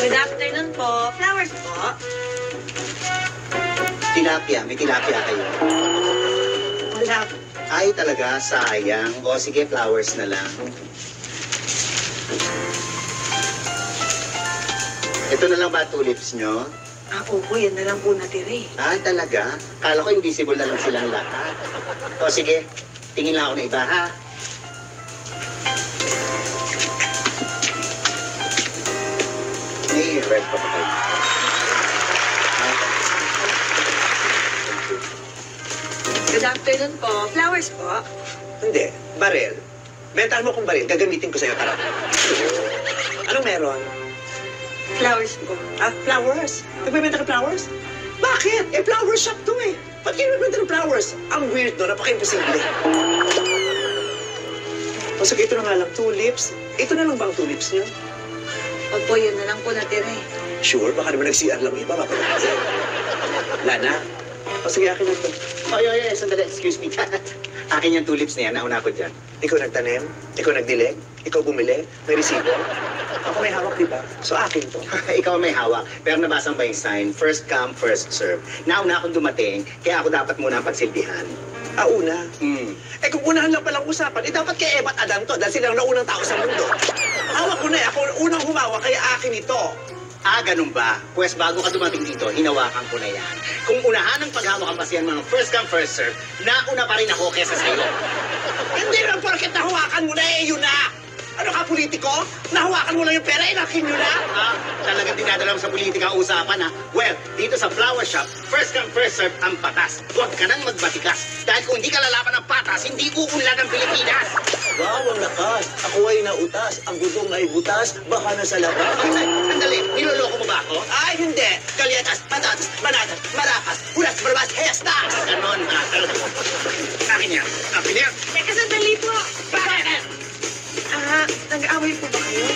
Good afternoon po. Flowers po. Tilapia, may tilapia kayo. Wala po. Ay, talaga, sayang. O, sige, flowers na lang. Ito na lang ba tulips nyo? Opo, yan na lang po natira eh. Ah, talaga? Kala ko invisible na lang silang lahat. O, sige, tingin lang ako na iba, ha? May red pa kayo. Good afternoon po. Flowers po. Hindi. Baril. Bentahan mo kong baril. Gagamitin ko sa'yo. Tara. Anong meron? Flowers po. Ah, flowers? Nagbebenta ka flowers? Bakit? Flower shop to eh. Ba't kayo nagbebenta ng flowers? Ang weird no, napaka-imposible. O sige, ito na nga lang, tulips. Ito na lang ba ang tulips niyo? Opo, yan na lang po natira eh. Sure, baka naman nag-CR lang iba, mapapagkasin. Lana? O sige, akin na ito. Ay, sandali, excuse me. Akin yung tulips na yan, nauna ko dyan. Ikaw nagtanim, ikaw nagdilig, ikaw bumili, may resibo. Ako may hawak, di ba? So akin to. Ikaw may hawak, pero nabasa ba yung sign? First come, first serve. Nauna akong dumating, kaya ako dapat muna pagsilbihan. Ah, una? Hmm. Kung unahan lang palang usapan, dapat kay Eva at Adan to dahil sila ang naunang tao sa mundo. Hawak ko na eh. Ako unang humawak, kaya akin ito. Ah, ganun ba? Pwes bago ka dumating dito, hinawakan ko na yan. Kung unahan ng paghawak ang pasiyan mga first come, first serve, nauna pa rin ako kesa sa'yo. Hindi naman porket nahawakan mo na eh, yun na! Ano ka, politiko? Nahawakan mo lang yung pera, inakin nyo na? Ah, talagang dinadala mo sa politika ang usapan, ha? Well, dito sa flower shop, first come, first serve ang patas. Huwag ka nang magbatikas. Dahil kung hindi ka lalaban ng patas, hindi uunlad ang Pilipinas. Wow, ang lakas. Ako ay nautas. Ang gudong ay butas. Baka nasa labas. Ay, sandali, niloloko mo ba ako? Ay, hindi. Kalyetas, patatas, banatas, marakas, hulas, barbas, hestas. Ganon, ha? Akin yan. Akin yan. Teka, sandali po. Bakit? Nag-aaway po ba kayo?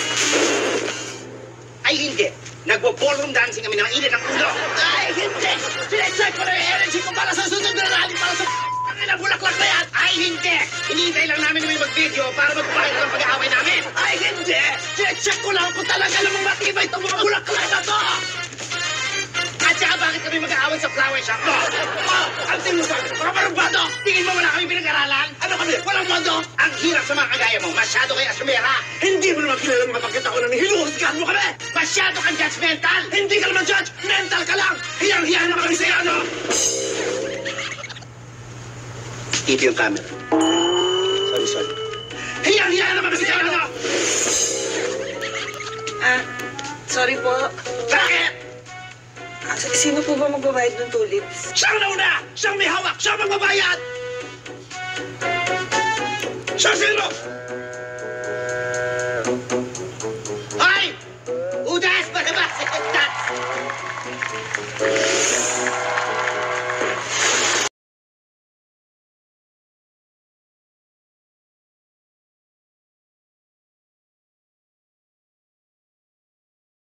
Ay, hindi. Nagpo-ballroom dancing kami ng init ng ulo. Ay, hindi. Sinecheck ko na yung energy ko para sa susunod na rally, para sa ilang bulaklak na yan. Ay, hindi. Hinihintay lang namin na may mag-video para magpahit ng pag-aaway namin. Ay, hindi. Sinecheck ko lang kung talaga namang matibay itong mga bulaklak na to. At saka bakit kami mag-aaway sa flower shop mo? Oh, ang tinusan. Mga parumbado. Tingin mo wala kami pinag-aralan? Ano kami? Walang mondo. Ang hirap sa mga kagaya mo. Masyado kayo asumera. Hindi mo naman kilala mga pagkita ko na hinuhusgahan mo kami. Masyado kang judgmental. Hindi ka naman judge. Mental ka lang. Hiyang-hiya na kami sa'yo, ano? Keep yung camera. Sorry. Hiyang-hiya na kami sa'yo, ano? Sorry po. Bakit? Sino po ba magbabayad ng tulips? Siyang nauna! Siyang may hawak! Siyang magbabayad! Siya sino?